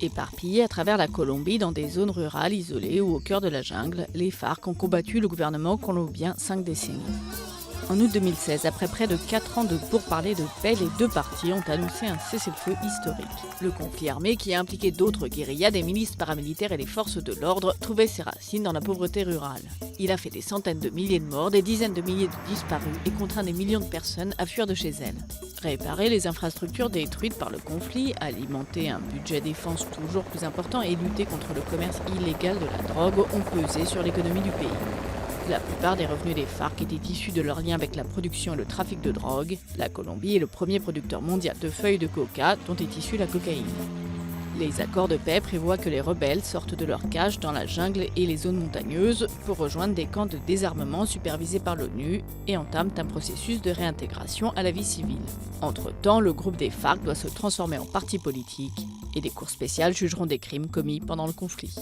Éparpillés à travers la Colombie dans des zones rurales isolées ou au cœur de la jungle, les FARC ont combattu le gouvernement colombien 5 décennies. En août 2016, après près de 4 ans de pourparlers de paix, les deux parties ont annoncé un cessez-le-feu historique. Le conflit armé, qui a impliqué d'autres guérillas, des milices paramilitaires et les forces de l'ordre, trouvait ses racines dans la pauvreté rurale. Il a fait des centaines de milliers de morts, des dizaines de milliers de disparus et contraint des millions de personnes à fuir de chez elles. Réparer les infrastructures détruites par le conflit, alimenter un budget défense toujours plus important et lutter contre le commerce illégal de la drogue ont pesé sur l'économie du pays. La plupart des revenus des FARC étaient issus de leur lien avec la production et le trafic de drogue. La Colombie est le premier producteur mondial de feuilles de coca dont est issue la cocaïne. Les accords de paix prévoient que les rebelles sortent de leur cage dans la jungle et les zones montagneuses pour rejoindre des camps de désarmement supervisés par l'ONU et entament un processus de réintégration à la vie civile. Entre-temps, le groupe des FARC doit se transformer en parti politique et des cours spéciales jugeront des crimes commis pendant le conflit.